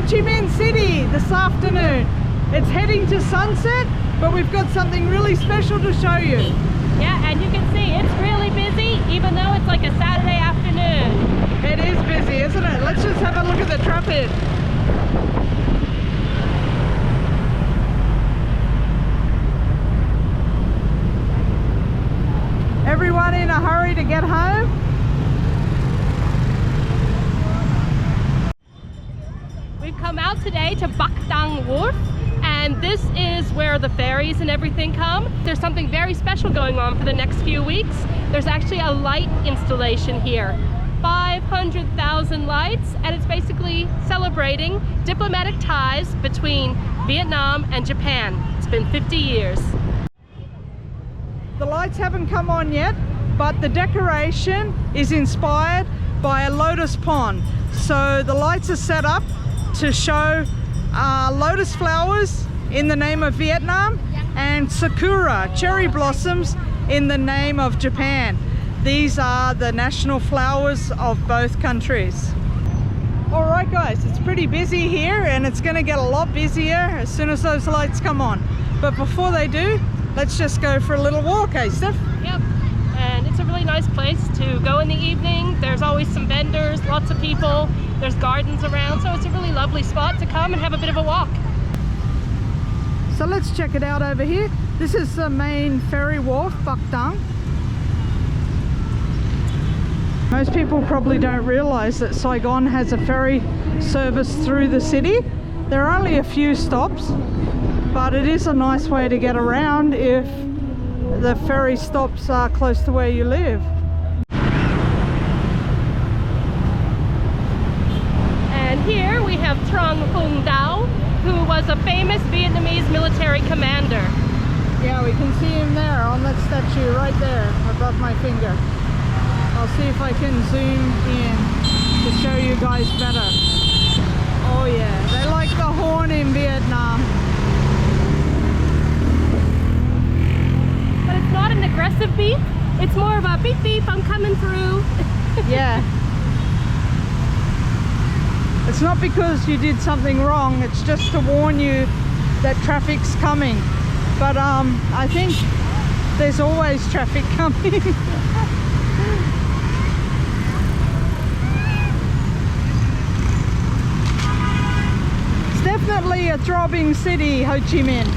Chi Minh City this afternoon. It's heading to sunset, but we've got something really special to show you. Yeah, and you can see it's really busy, even though it's like a Saturday afternoon. It is busy, isn't it? Let's just have a look at the traffic. Everyone in a hurry to get home. We've come out today to Bac Dang Wharf, and this is where the ferries and everything come. There's something very special going on for the next few weeks. There's actually a light installation here. 500,000 lights, and it's basically celebrating diplomatic ties between Vietnam and Japan. It's been 50 years. The lights haven't come on yet, but the decoration is inspired by a lotus pond. So the lights are set up to show lotus flowers in the name of Vietnam and sakura, cherry blossoms, in the name of Japan. These are the national flowers of both countries. All right guys, it's pretty busy here, and it's going to get a lot busier as soon as those lights come on. But before they do, let's just go for a little walk, eh, Steph? Yep, and it's a really nice place to go in the evening. There's always some vendors, lots of people, there's gardens around, so it's a really lovely spot to come and have a bit of a walk. So let's check it out over here. This is the main ferry wharf, Bac Dang. Most people probably don't realize that Saigon has a ferry service through the city. There are only a few stops, but it is a nice way to get around if the ferry stops are close to where you live. And here we have Trong Hung Dao, who was a famous Vietnamese military commander. Yeah, we can see him there on that statue right there above my finger. I'll see if I can zoom in to show you guys better. Oh yeah, they like the horn in Vietnam. But it's not an aggressive beep, it's more of a beep beep, I'm coming through. Yeah. It's not because you did something wrong, it's just to warn you that traffic's coming. But I think there's always traffic coming. It's definitely a throbbing city, Ho Chi Minh.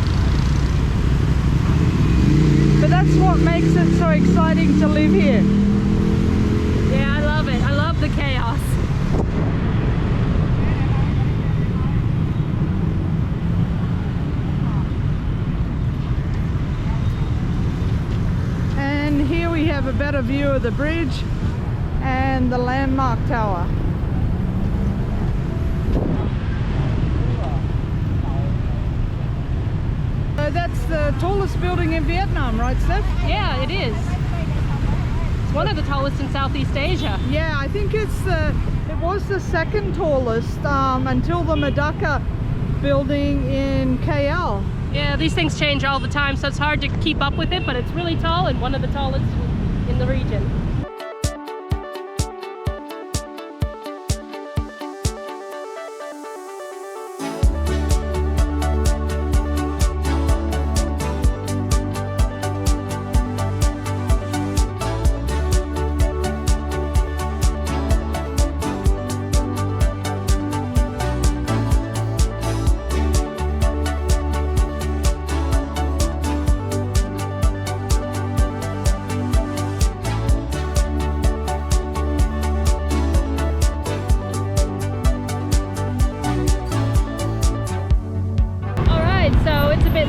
But that's what makes it so exciting to live here. Yeah, I love it. I love the chaos. And here we have a better view of the bridge and the landmark tower. So that's the tallest building in Vietnam, right, Steph? Yeah, it is. It's one of the tallest in Southeast Asia. Yeah, I think it was the second tallest until the Medaka building in KL. Yeah, these things change all the time, so it's hard to keep up with it, but it's really tall and one of the tallest in the region.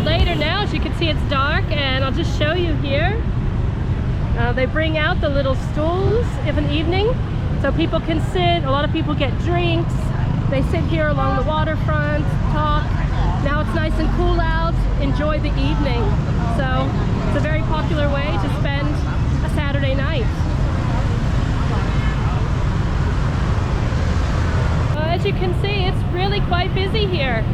Later now, as you can see, it's dark, and I'll just show you here. They bring out the little stools of an evening so people can sit. A lot of people get drinks. They sit here along the waterfront, talk. Now it's nice and cool out, enjoy the evening. So it's a very popular way to spend a Saturday night. As you can see, it's really quite busy here.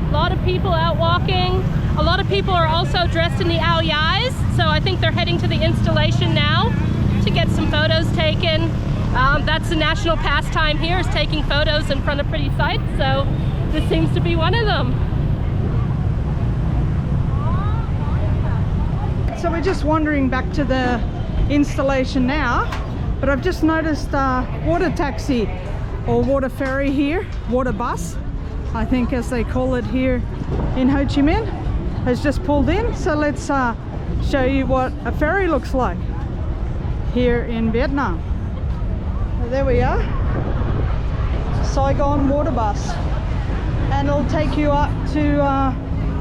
A lot of people out walking. A lot of people are also dressed in the ao dais, so I think they're heading to the installation now to get some photos taken That's the national pastime here, is taking photos in front of pretty sights, so this seems to be one of them. So we're just wandering back to the installation now, but I've just noticed water taxi or water ferry here, water bus, I think as they call it here in Ho Chi Minh, has just pulled in. So let's show you what a ferry looks like here in Vietnam. So there we are, Saigon water bus, and it'll take you up to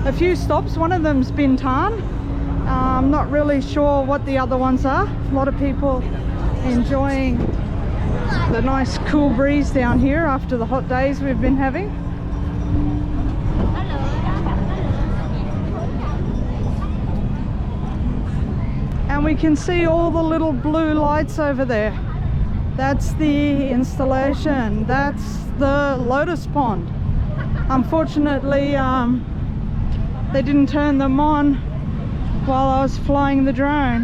a few stops. One of them's Binh Tan. I'm not really sure what the other ones are. A lot of people enjoying the nice cool breeze down here after the hot days we've been having. And we can see all the little blue lights over there. That's the installation. That's the lotus pond. Unfortunately, they didn't turn them on while I was flying the drone.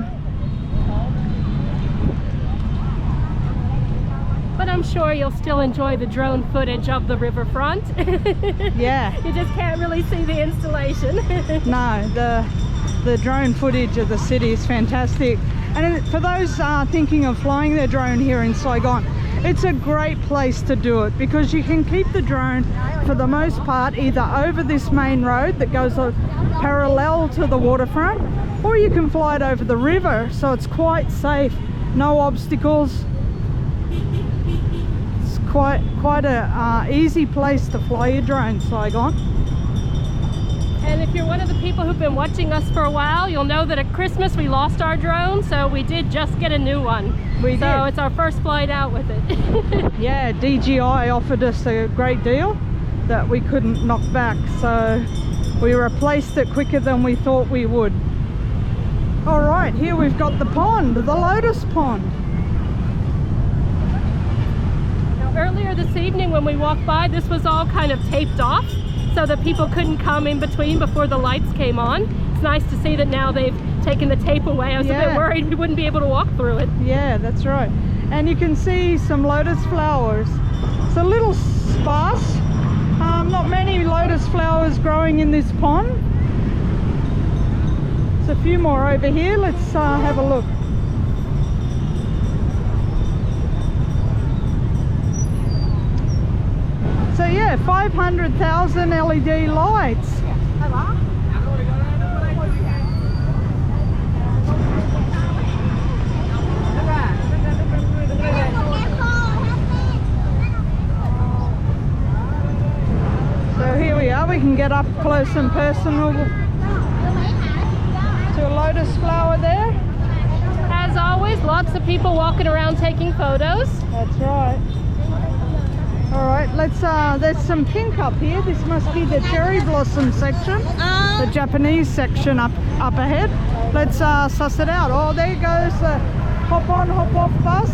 But I'm sure you'll still enjoy the drone footage of the riverfront. Yeah. You just can't really see the installation. No, the drone footage of the city is fantastic. And for those thinking of flying their drone here in Saigon, it's a great place to do it because you can keep the drone for the most part either over this main road that goes parallel to the waterfront, or you can fly it over the river, so it's quite safe, no obstacles. It's quite a easy place to fly your drone, Saigon. And if you're one of the people who've been watching us for a while, you'll know that at Christmas we lost our drone, so we did just get a new one. We did. So it's our first flight out with it. Yeah, DJI offered us a great deal that we couldn't knock back, so we replaced it quicker than we thought we would. All right, here we've got the pond, the lotus pond. Now, earlier this evening when we walked by, this was all kind of taped off so that people couldn't come in between before the lights came on. It's nice to see that now they've taken the tape away. I was a bit worried we wouldn't be able to walk through it. Yeah, that's right. And you can see some lotus flowers. It's a little sparse. Not many lotus flowers growing in this pond. There's a few more over here. Let's have a look. So yeah, 500,000 LED lights. So here we are, we can get up close and personal to a lotus flower there. As always, lots of people walking around taking photos. That's right. All right, let's, there's some pink up here. This must be the cherry blossom section, the Japanese section up ahead. Let's suss it out. Oh, there goes the hop on, hop off bus.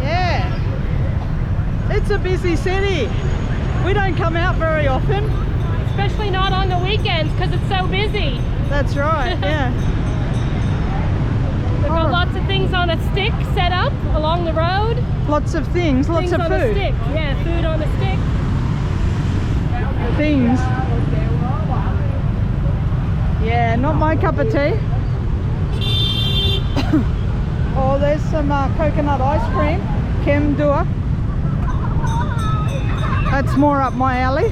Yeah, it's a busy city. We don't come out very often. Especially not on the weekends because it's so busy. That's right, yeah. They've got lots of things on a stick set up along the road. Lots of things, lots of on food. A stick. Yeah, food on a stick. Things. Yeah, not my cup of tea. Oh, there's some coconut ice cream. Kem Dua. That's more up my alley.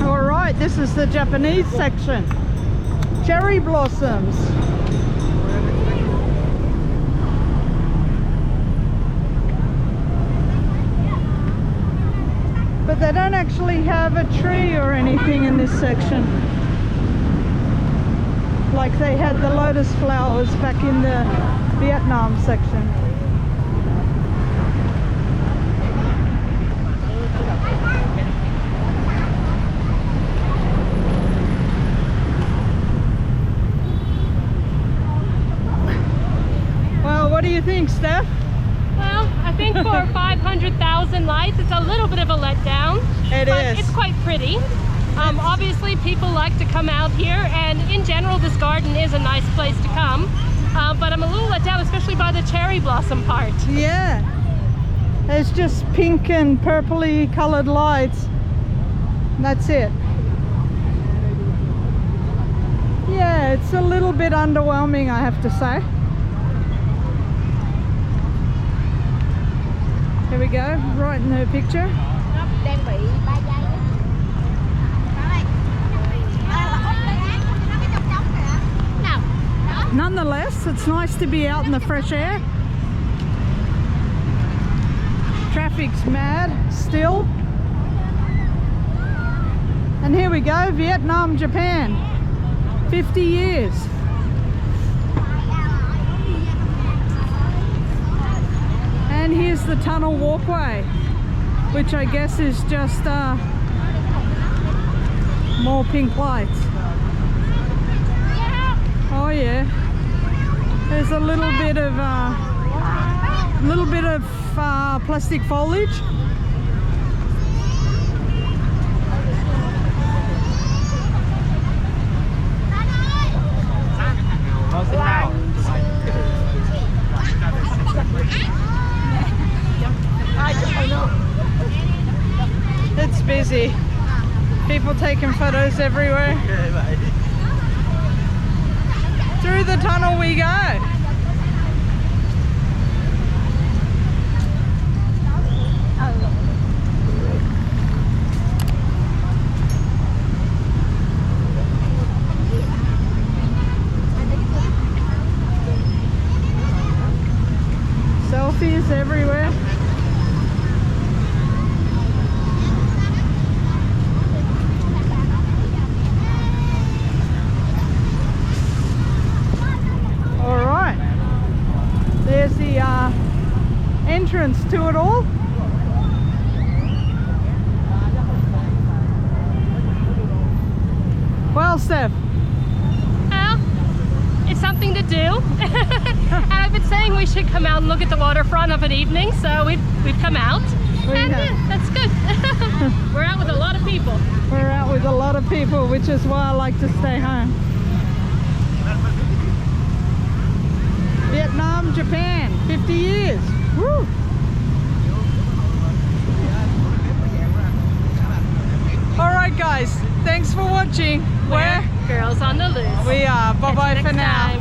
All right, this is the Japanese section. Cherry blossoms. But they don't actually have a tree or anything in this section. Like they had the lotus flowers back in the Vietnam section. you think, Steph? Well, I think for 500,000 lights, it's a little bit of a letdown. It but is. It's quite pretty. Obviously, people like to come out here, and in general, this garden is a nice place to come. But I'm a little let down, especially by the cherry blossom part. Yeah. There's just pink and purpley colored lights. That's it. Yeah, it's a little bit underwhelming, I have to say. Here we go, right in her picture. Nonetheless, it's nice to be out in the fresh air. Traffic's mad still. And here we go, Vietnam, Japan. 50 years. And here's the tunnel walkway, which I guess is just more pink lights. Oh yeah. There's a little bit of plastic foliage. It's busy. People taking photos everywhere. Through the tunnel we go. Selfies everywhere. There's the entrance to it all. Well, Steph. Well, it's something to do. And I've been saying we should come out and look at the waterfront of an evening, so we've come out. And that's good. We're out with a lot of people. We're out with a lot of people, which is why I like to stay home. Vietnam, Japan, 50 years. Woo! Alright guys, thanks for watching. We're Girls on the Loose. We are. Bye bye for now. Time.